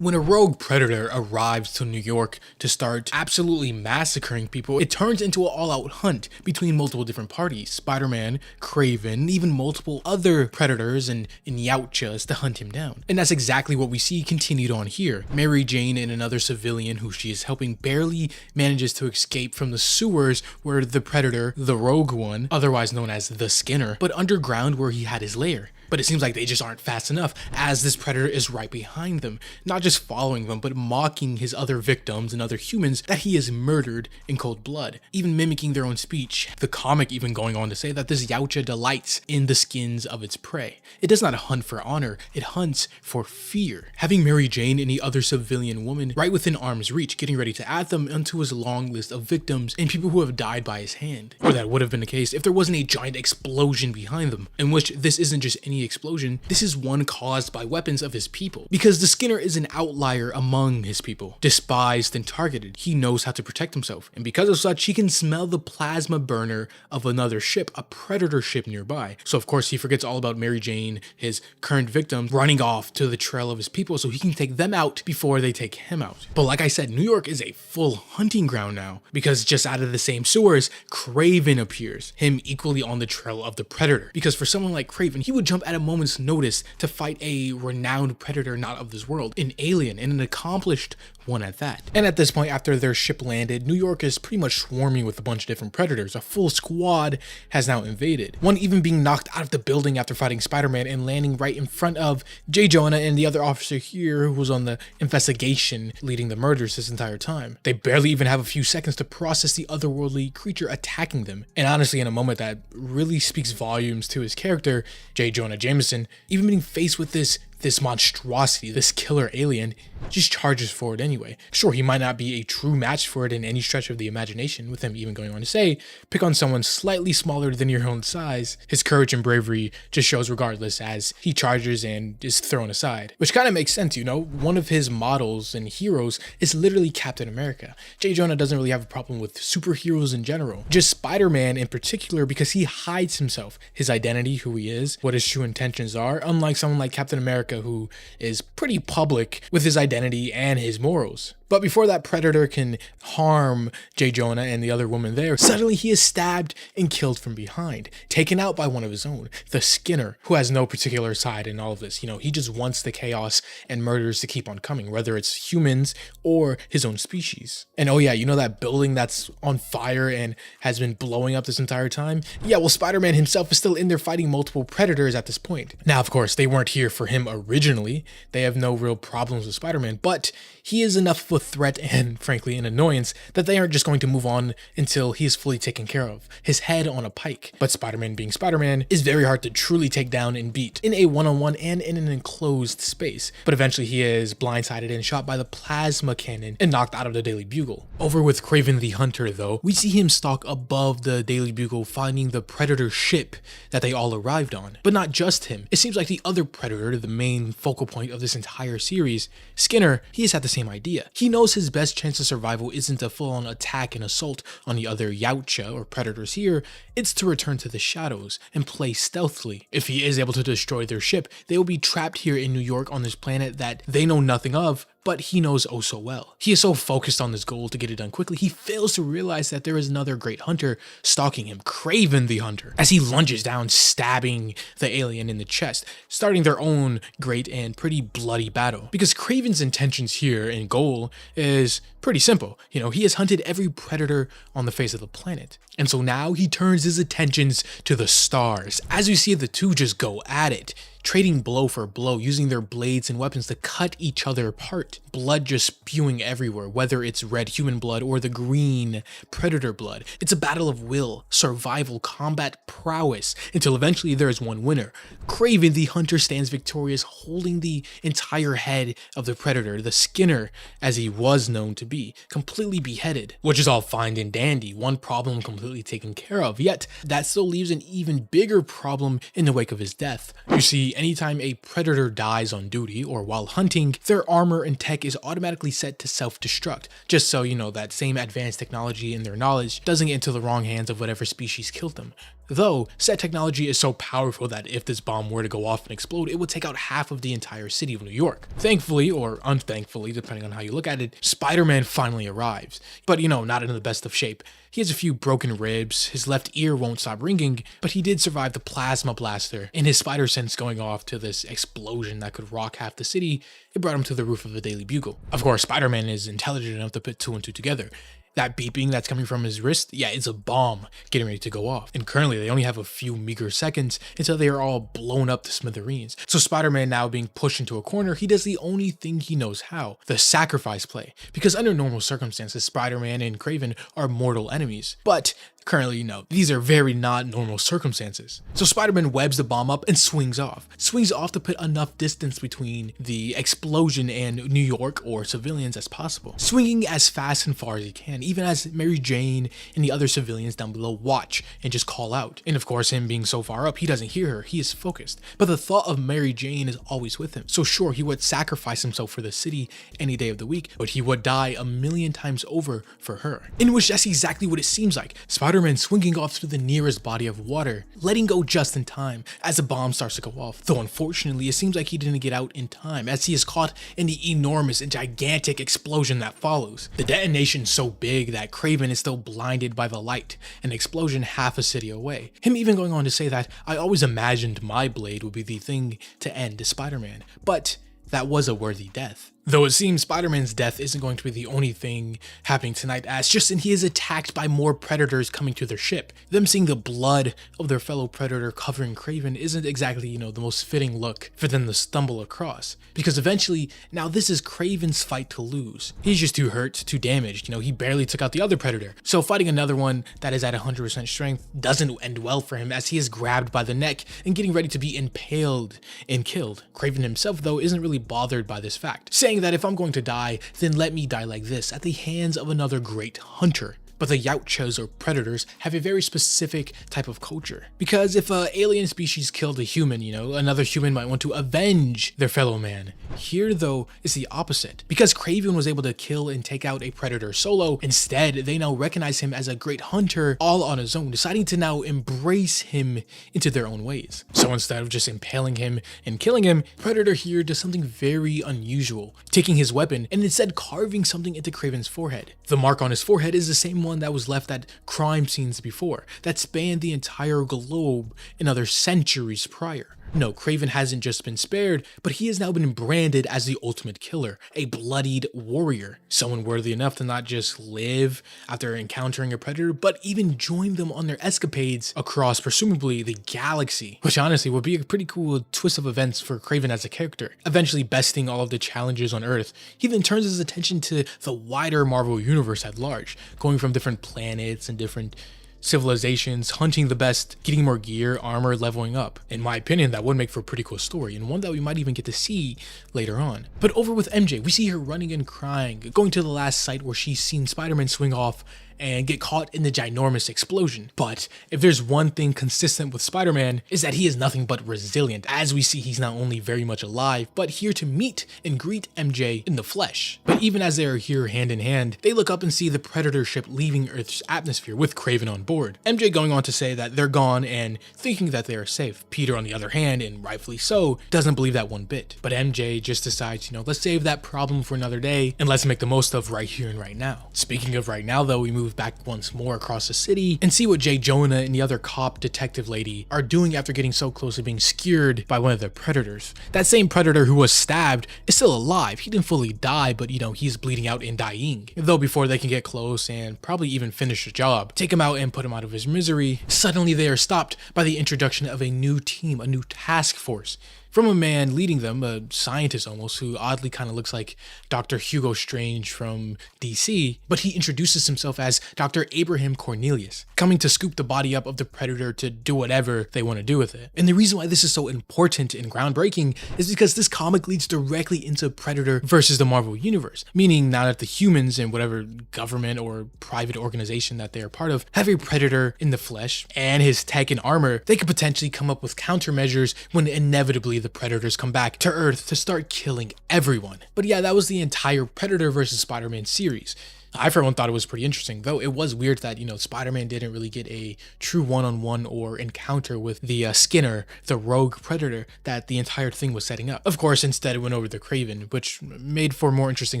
When a rogue predator arrives to New York to start absolutely massacring people, it turns into an all-out hunt between multiple different parties. Spider-Man, Kraven, even multiple other predators and Yautjas to hunt him down. And that's exactly what we see continued on here. Mary Jane and another civilian who she is helping barely manages to escape from the sewers where the predator, the rogue one, otherwise known as the Skinner, but underground where he had his lair. But it seems like they just aren't fast enough, as this predator is right behind them, not just following them, but mocking his other victims and other humans that he has murdered in cold blood, even mimicking their own speech. The comic even going on to say that this Yautja delights in the skins of its prey. It does not hunt for honor, it hunts for fear. Having Mary Jane and the other civilian woman right within arm's reach, getting ready to add them onto his long list of victims and people who have died by his hand. Or that would have been the case if there wasn't a giant explosion behind them, in which this isn't just any explosion, this is one caused by weapons of his people. Because the Skinner is an outlier among his people, despised and targeted. He knows how to protect himself, and because of such, he can smell the plasma burner of another ship, a predator ship nearby. So of course he forgets all about Mary Jane, his current victim, running off to the trail of his people so he can take them out before they take him out. But like I said, New York is a full hunting ground now, because just out of the same sewers, Kraven appears, him equally on the trail of the predator. Because for someone like Kraven, he would jump at a moment's notice to fight a renowned predator not of this world, an alien, and an accomplished one at that. And at this point, after their ship landed, New York is pretty much swarming with a bunch of different predators. A full squad has now invaded. One even being knocked out of the building after fighting Spider-Man and landing right in front of J. Jonah and the other officer here who was on the investigation leading the murders this entire time. They barely even have a few seconds to process the otherworldly creature attacking them. And honestly, in a moment that really speaks volumes to his character, J. Jonah Jameson, even being faced with this monstrosity, this killer alien, just charges forward anyway. Sure, he might not be a true match for it in any stretch of the imagination, with him even going on to say, pick on someone slightly smaller than your own size. His courage and bravery just shows regardless as he charges and is thrown aside. Which kind of makes sense, you know? One of his models and heroes is literally Captain America. J. Jonah doesn't really have a problem with superheroes in general, just Spider-Man in particular, because he hides himself, his identity, who he is, what his true intentions are, unlike someone like Captain America, who is pretty public with his identity and his morals. But before that predator can harm J. Jonah and the other woman there, suddenly he is stabbed and killed from behind, taken out by one of his own, the Skinner, who has no particular side in all of this. You know, he just wants the chaos and murders to keep on coming, whether it's humans or his own species. And oh yeah, you know that building that's on fire and has been blowing up this entire time? Yeah, well, Spider-Man himself is still in there fighting multiple predators at this point. Now, of course, they weren't here for him originally. They have no real problems with Spider-Man, but he is enough of a threat and frankly an annoyance that they aren't just going to move on until he is fully taken care of, his head on a pike. But Spider-Man being Spider-Man is very hard to truly take down and beat in a one-on-one and in an enclosed space. But eventually he is blindsided and shot by the plasma cannon and knocked out of the Daily Bugle. Over with Kraven the Hunter though, we see him stalk above the Daily Bugle, finding the predator ship that they all arrived on. But not just him. It seems like the other predator, the main focal point of this entire series, Skinner, he has had the same idea. He knows his best chance of survival isn't a full-on attack and assault on the other Yautja or predators here, it's to return to the shadows and play stealthily. If he is able to destroy their ship, they will be trapped here in New York on this planet that they know nothing of, but he knows oh so well. He is so focused on this goal to get it done quickly, he fails to realize that there is another great hunter stalking him, Kraven the Hunter, as he lunges down, stabbing the alien in the chest, starting their own great and pretty bloody battle. Because Kraven's intentions here and goal is pretty simple. You know, he has hunted every predator on the face of the planet. And so now he turns his attentions to the stars. As you see the two just go at it, trading blow for blow, using their blades and weapons to cut each other apart. Blood just spewing everywhere, whether it's red human blood or the green predator blood. It's a battle of will, survival, combat prowess, until eventually there is one winner. Kraven the Hunter stands victorious, holding the entire head of the predator, the Skinner, as he was known to be, completely beheaded. Which is all fine and dandy, one problem completely taken care of, yet that still leaves an even bigger problem in the wake of his death. You see, anytime a predator dies on duty or while hunting, their armor and tech is automatically set to self-destruct, just so you know that same advanced technology and their knowledge doesn't get into the wrong hands of whatever species killed them. though said technology is so powerful that if this bomb were to go off and explode, it would take out half of the entire city of New York. Thankfully, or unthankfully, depending on how you look at it, Spider-Man finally arrives, but not in the best of shape. He has a few broken ribs, his left ear won't stop ringing, but he did survive the plasma blaster, and his spider sense going off to this explosion that could rock half the city, it brought him to the roof of the Daily Bugle. Of course, Spider-Man is intelligent enough to put 2 and 2 together. That beeping that's coming from his wrist, yeah, it's a bomb getting ready to go off. And currently they only have a few meager seconds until they are all blown up to smithereens. So Spider-Man now being pushed into a corner, he does the only thing he knows how, the sacrifice play. Because under normal circumstances, Spider-Man and Kraven are mortal enemies. But currently, these are very not normal circumstances. So Spider-Man webs the bomb up and swings off to put enough distance between the explosion and New York or civilians as possible, swinging as fast and far as he can, even as Mary Jane and the other civilians down below watch and just call out. And of course, him being so far up, he doesn't hear her, he is focused. But the thought of Mary Jane is always with him. So sure, he would sacrifice himself for the city any day of the week, but he would die 1,000,000 times over for her. In which that's exactly what it seems like. Spider-Man swinging off to the nearest body of water, letting go just in time as the bomb starts to go off. Though unfortunately, it seems like he didn't get out in time as he is caught in the enormous and gigantic explosion that follows. The detonation so big that Kraven is still blinded by the light, an explosion half a city away. Him even going on to say that, "I always imagined my blade would be the thing to end Spider-Man, but that was a worthy death." Though it seems Spider-Man's death isn't going to be the only thing happening tonight, as Justin, he is attacked by more predators coming to their ship. Them seeing the blood of their fellow predator covering Kraven isn't exactly, the most fitting look for them to stumble across. Because eventually, now this is Kraven's fight to lose. He's just too hurt, too damaged, he barely took out the other predator. So fighting another one that is at 100% strength doesn't end well for him as he is grabbed by the neck and getting ready to be impaled and killed. Kraven himself, though, isn't really bothered by this fact, saying that if I'm going to die, then let me die like this, at the hands of another great hunter. But the Yautjas or predators have a very specific type of culture. Because if an alien species killed a human, another human might want to avenge their fellow man. Here though, is the opposite. Because Kraven was able to kill and take out a predator solo, instead they now recognize him as a great hunter all on his own, deciding to now embrace him into their own ways. So instead of just impaling him and killing him, Predator here does something very unusual, taking his weapon and instead carving something into Kraven's forehead. The mark on his forehead is the same one that was left at crime scenes before, that spanned the entire globe in other centuries prior. No, Kraven hasn't just been spared, but he has now been branded as the ultimate killer, a bloodied warrior, someone worthy enough to not just live after encountering a predator, but even join them on their escapades across presumably the galaxy, which honestly would be a pretty cool twist of events for Kraven as a character. Eventually besting all of the challenges on Earth, he then turns his attention to the wider Marvel universe at large, going from different planets and different civilizations, hunting the best, getting more gear, armor, leveling up. In my opinion, that would make for a pretty cool story, and one that we might even get to see later on. But over with MJ, we see her running and crying, going to the last site where she's seen Spider-Man swing off and get caught in the ginormous explosion. But if there's one thing consistent with Spider-Man, is that he is nothing but resilient. As we see, he's not only very much alive, but here to meet and greet MJ in the flesh. But even as they are here hand in hand, they look up and see the Predator ship leaving Earth's atmosphere with Kraven on board. MJ going on to say that they're gone and thinking that they are safe. Peter, on the other hand, and rightfully so, doesn't believe that one bit. But MJ just decides, let's save that problem for another day and let's make the most of right here and right now. Speaking of right now, though, we move back once more across the city and see what J. Jonah and the other cop detective lady are doing after getting so close to being skewered by one of the predators. That same predator who was stabbed is still alive. He didn't fully die, but he's bleeding out and dying. Though before they can get close and probably even finish the job, take him out and put him out of his misery, suddenly they are stopped by the introduction of a new team, a new task force. From a man leading them, a scientist almost, who oddly kind of looks like Dr. Hugo Strange from DC, but he introduces himself as Dr. Abraham Cornelius, coming to scoop the body up of the Predator to do whatever they want to do with it. And the reason why this is so important and groundbreaking is because this comic leads directly into Predator versus the Marvel Universe, meaning now that the humans in whatever government or private organization that they are part of have a Predator in the flesh and his tech and armor, they could potentially come up with countermeasures when inevitably the Predators come back to Earth to start killing everyone. But yeah, that was the entire Predator versus Spider-Man series. I for one thought it was pretty interesting, though it was weird that, you know, Spider-Man didn't really get a true one-on-one or encounter with the Skinner, the rogue Predator that the entire thing was setting up. Of course, instead it went over to Kraven, which made for a more interesting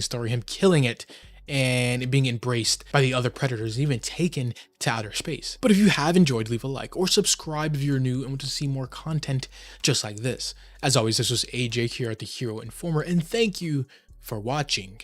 story, him killing it and it being embraced by the other Predators, even taken to outer space. But if you have enjoyed, leave a like or subscribe if you're new and want to see more content just like this. As always, this was AJ here at The Hero Informer, and thank you for watching.